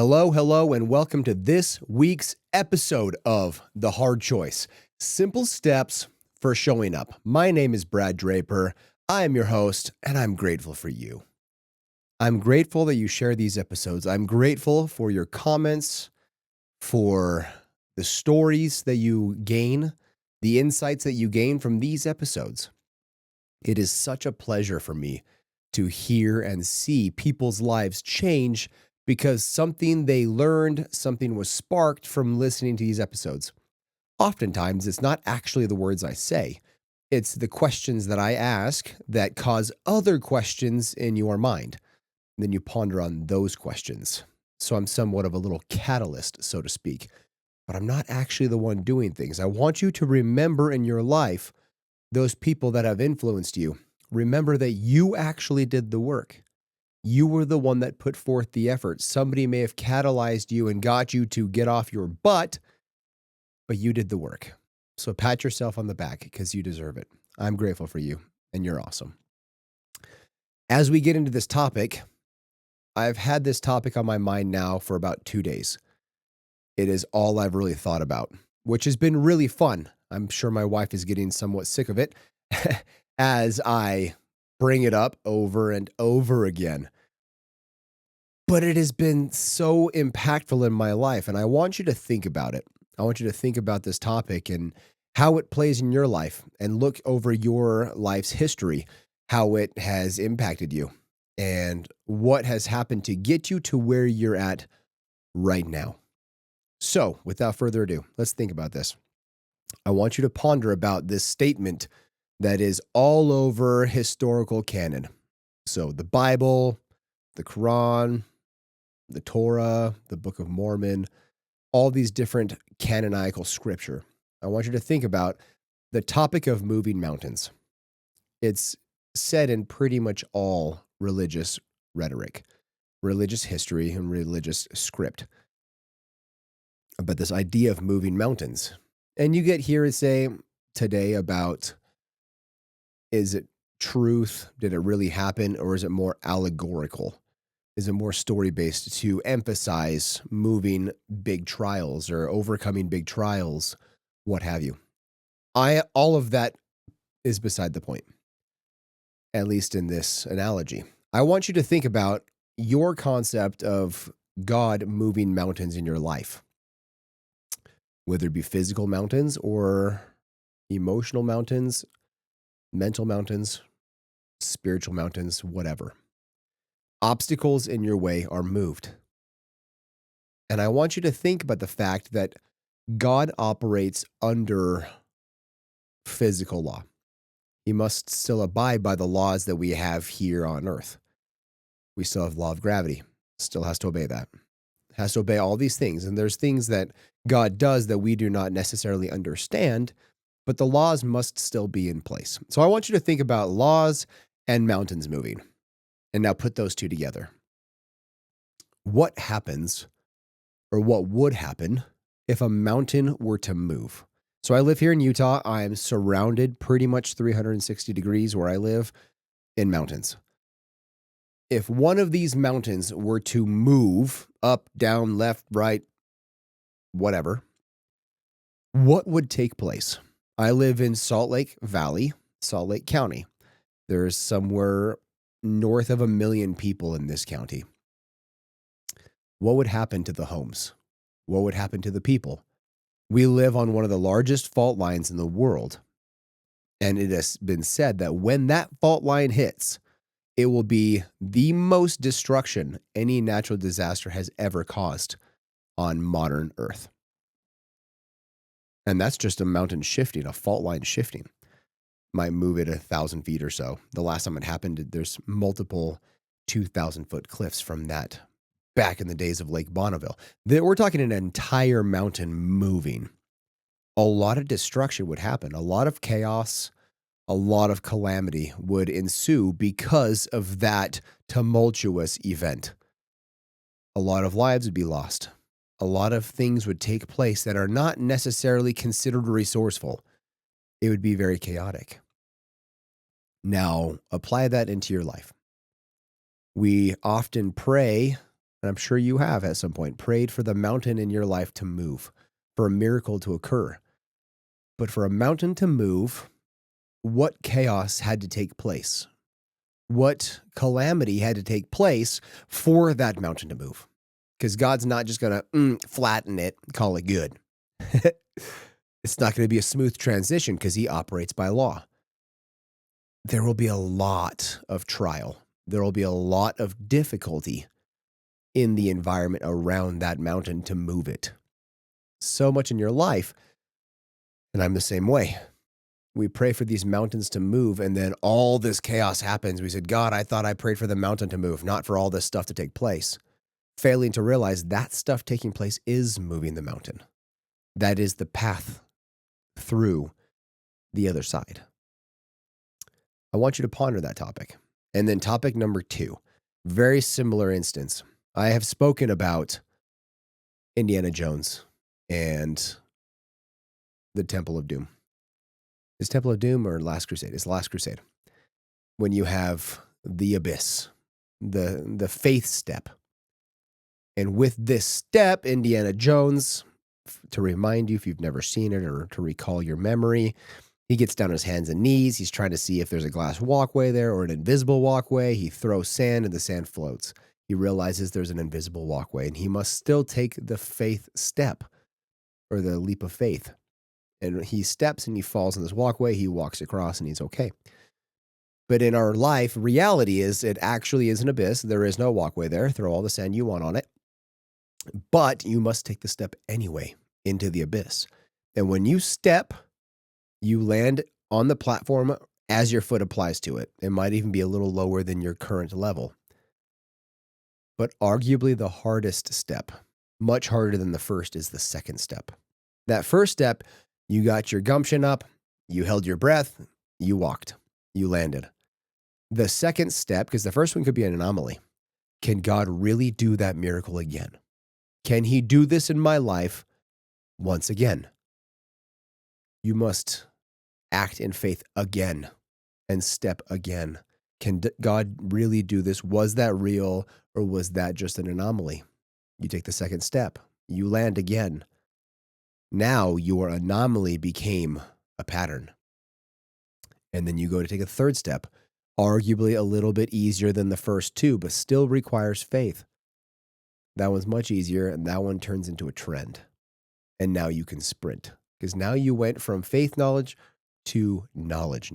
Hello, and welcome to this week's episode of The Hard Choice. Simple steps for showing up. My name is Brad Draper. I am your host, and I'm grateful for you. I'm grateful that you share these episodes. I'm grateful for your comments, for the stories that you gain, the insights that you gain from these episodes. It is such a pleasure for me to hear and see people's lives change because something they learned, something was sparked from listening to these episodes. Oftentimes, it's not actually the words I say, it's the questions that I ask that cause other questions in your mind. And then you ponder on those questions. So I'm somewhat of a little catalyst, so to speak, but I'm not actually the one doing things. I want you to remember in your life those people that have influenced you. Remember that you actually did the work. You were the one that put forth the effort. Somebody may have catalyzed you and got you to get off your butt, but you did the work. So pat yourself on the back because you deserve it. I'm grateful for you, and you're awesome. As we get into this topic, I've had this topic on my mind now for about 2 days. It is all I've really thought about, which has been really fun. I'm sure my wife is getting somewhat sick of it as I bring it up over and over again. But it has been so impactful in my life, and I want you to think about it. I want you to think about this topic and how it plays in your life and look over your life's history, how it has impacted you, and what has happened to get you to where you're at right now. So, without further ado, let's think about this. I want you to ponder about this statement that is all over historical canon. So, the Bible, the Quran, the Torah, the Book of Mormon, all these different canonical scripture. I want you to think about the topic of moving mountains. It's said in pretty much all religious rhetoric, religious history, and religious script about this idea of moving mountains. And you get here and say today about, is it truth? Did it really happen? Or is it more allegorical? Is it more story based to emphasize moving big trials or overcoming big trials, what have you? All of that is beside the point, at least in this analogy. I want you to think about your concept of God moving mountains in your life, whether it be physical mountains or emotional mountains, mental mountains, spiritual mountains, whatever. Obstacles in your way are moved. And I want you to think about the fact that God operates under physical law. He must still abide by the laws that we have here on earth. We still have law of gravity. Still has to obey that. Has to obey all these things. And there's things that God does that we do not necessarily understand, but the laws must still be in place. So I want you to think about laws and mountains moving. And now put those two together. What happens, or what would happen, if a mountain were to move? So I live here in Utah. I am surrounded pretty much 360 degrees where I live in mountains. If one of these mountains were to move up, down, left, right, whatever, what would take place? I live in Salt Lake Valley, Salt Lake County. There's somewhere north of 1 million people in this county. What would happen to the homes? What would happen to the people? We live on one of the largest fault lines in the world. And it has been said that when that fault line hits, it will be the most destruction any natural disaster has ever caused on modern Earth. And that's just a mountain shifting, a fault line shifting. Might move it 1,000 feet or so. The last time it happened, there's multiple 2,000-foot cliffs from that back in the days of Lake Bonneville. We're talking an entire mountain moving. A lot of destruction would happen. A lot of chaos, a lot of calamity would ensue because of that tumultuous event. A lot of lives would be lost. A lot of things would take place that are not necessarily considered resourceful. It would be very chaotic. Now, apply that into your life. We often pray and I'm sure you have at some point, prayed for the mountain in your life to move, for a miracle to occur. But for a mountain to move, what chaos had to take place? What calamity had to take place for that mountain to move? Because God's not just going to flatten it, call it good. It's not going to be a smooth transition because he operates by law. There will be a lot of trial. There will be a lot of difficulty in the environment around that mountain to move it. So much in your life, and I'm the same way. We pray for these mountains to move, and then all this chaos happens. We said, God, I thought I prayed for the mountain to move, not for all this stuff to take place. Failing to realize that stuff taking place is moving the mountain. That is the path through the other side. I want you to ponder that topic. And then topic number 2, very similar instance. I have spoken about Indiana Jones and the Temple of Doom. Is Temple of Doom or Last Crusade? It's Last Crusade. When you have the abyss, the faith step. And with this step, Indiana Jones, to remind you if you've never seen it or to recall your memory, he gets down on his hands and knees. He's trying to see if there's a glass walkway there or an invisible walkway. He throws sand and the sand floats. He realizes there's an invisible walkway and he must still take the faith step or the leap of faith. And he steps and he falls in this walkway. He walks across and he's okay. But in our life, reality is it actually is an abyss. There is no walkway there. Throw all the sand you want on it. But you must take the step anyway into the abyss. And when you step, you land on the platform as your foot applies to it. It might even be a little lower than your current level. But arguably the hardest step, much harder than the first, is the second step. That first step, you got your gumption up, you held your breath, you walked, you landed. The second step, because the first one could be an anomaly, can God really do that miracle again? Can he do this in my life once again? You must act in faith again and step again. Can God really do this? Was that real or was that just an anomaly? You take the second step. You land again. Now your anomaly became a pattern. And then you go to take a third step, arguably a little bit easier than the first two, but still requires faith. That one's much easier, and that one turns into a trend. And now you can sprint, because now you went from faith knowledge to knowledge.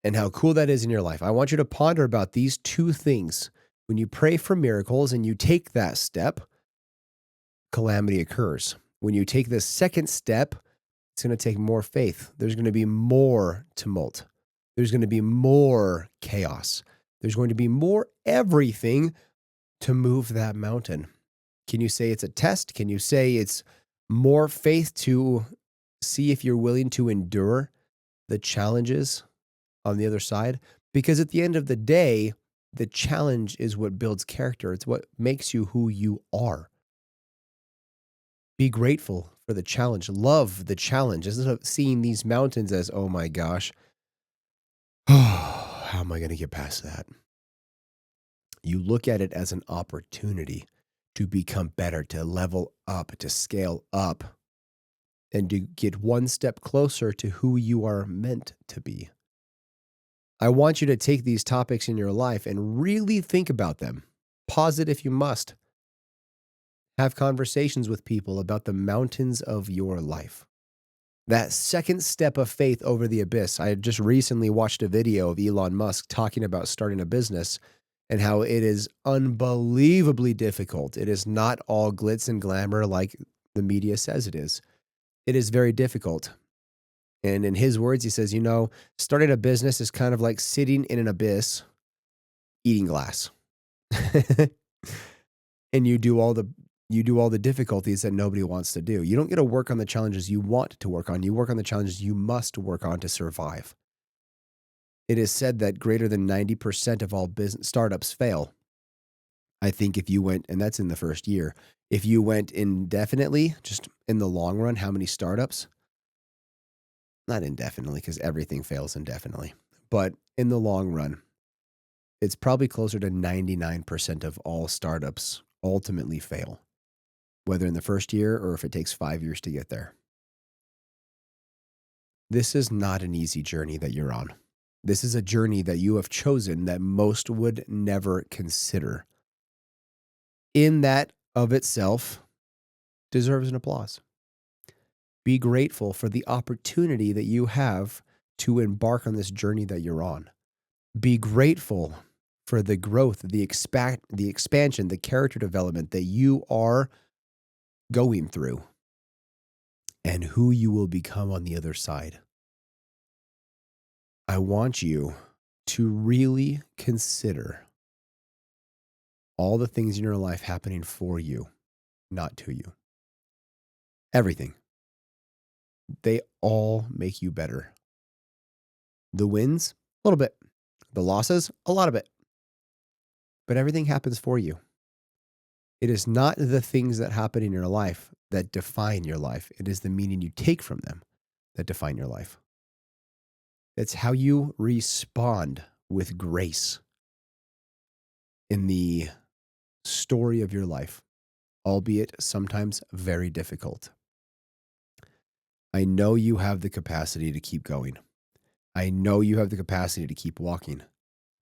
And how cool that is in your life. I want you to ponder about these two things. When you pray for miracles and you take that step, calamity occurs. When you take the second step, it's going to take more faith. There's going to be more tumult. There's going to be more chaos. There's going to be more everything to move that mountain. Can you say it's a test? Can you say it's more faith to see if you're willing to endure the challenges on the other side? Because at the end of the day, the challenge is what builds character. It's what makes you who you are. Be grateful for the challenge. Love the challenge. Instead of seeing these mountains as, oh my gosh, how am I going to get past that? You look at it as an opportunity to become better, to level up, to scale up, and to get one step closer to who you are meant to be. I want you to take these topics in your life and really think about them. Pause it if you must. Have conversations with people about the mountains of your life. That second step of faith over the abyss. I just recently watched a video of Elon Musk talking about starting a business and how it is unbelievably difficult. It is not all glitz and glamour like the media says it is. It is very difficult. And in his words, he says, starting a business is kind of like sitting in an abyss, eating glass. And you do all the difficulties that nobody wants to do. You don't get to work on the challenges you want to work on. You work on the challenges you must work on to survive. It is said that greater than 90% of all business startups fail. I think if you went, and that's in the first year, if you went indefinitely, just in the long run, how many startups? Not indefinitely, because everything fails indefinitely. But in the long run, It's probably closer to 99% of all startups ultimately fail, whether in the first year or if it takes 5 years to get there. This is not an easy journey that you're on. This is a journey that you have chosen that most would never consider. In that of itself deserves an applause. Be grateful for the opportunity that you have to embark on this journey that you're on. Be grateful for the growth, the expansion, the character development that you are going through and who you will become on the other side. I want you to really consider all the things in your life happening for you, not to you. Everything. They all make you better. The wins, a little bit. The losses, a lot of it. But everything happens for you. It is not the things that happen in your life that define your life. It is the meaning you take from them that define your life. It's how you respond with grace in the story of your life, albeit sometimes very difficult. I know you have the capacity to keep going. I know you have the capacity to keep walking.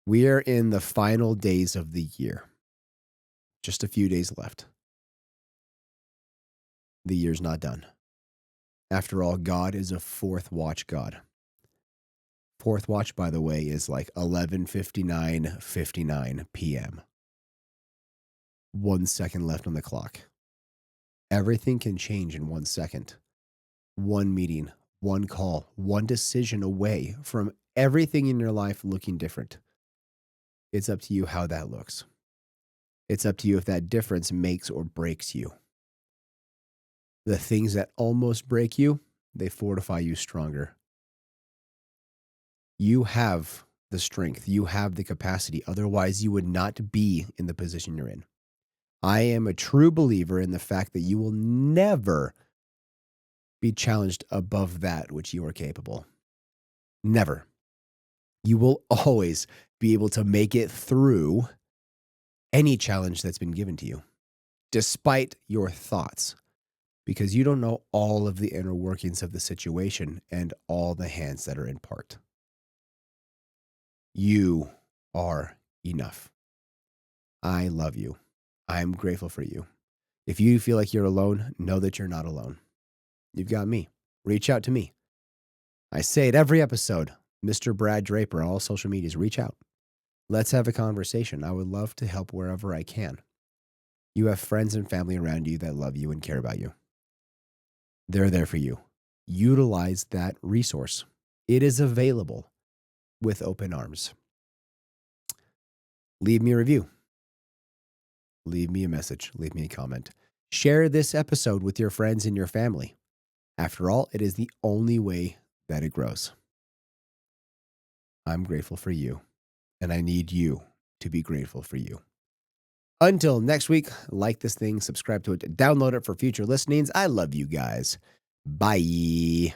We are in the final days of the year. Just a few days left. The year's not done. After all, God is a fourth watch God. Fourth watch, by the way, is like 11:59 p.m. 1 second left on the clock. Everything can change in 1 second. One meeting, one call, one decision away from everything in your life looking different. It's up to you how that looks. It's up to you if that difference makes or breaks you. The things that almost break you, they fortify you stronger. You have the strength. You have the capacity. Otherwise, you would not be in the position you're in. I am a true believer in the fact that you will never be challenged above that which you are capable. Never. You will always be able to make it through any challenge that's been given to you, despite your thoughts, because you don't know all of the inner workings of the situation and all the hands that are in part. You are enough. I love you. I'm grateful for you. If you feel like you're alone, know that you're not alone. You've got me. Reach out to me. I say it every episode. Mr. Brad Draper on all social medias. Reach out. Let's have a conversation. I would love to help wherever I can. You have friends and family around you that love you and care about you. They're there for you. Utilize that resource. It is available with open arms. Leave me a review. Leave me a message. Leave me a comment. Share this episode with your friends and your family. After all, it is the only way that it grows. I'm grateful for you, and I need you to be grateful for you. Until next week, like this thing, subscribe to it, download it for future listenings. I love you guys. Bye.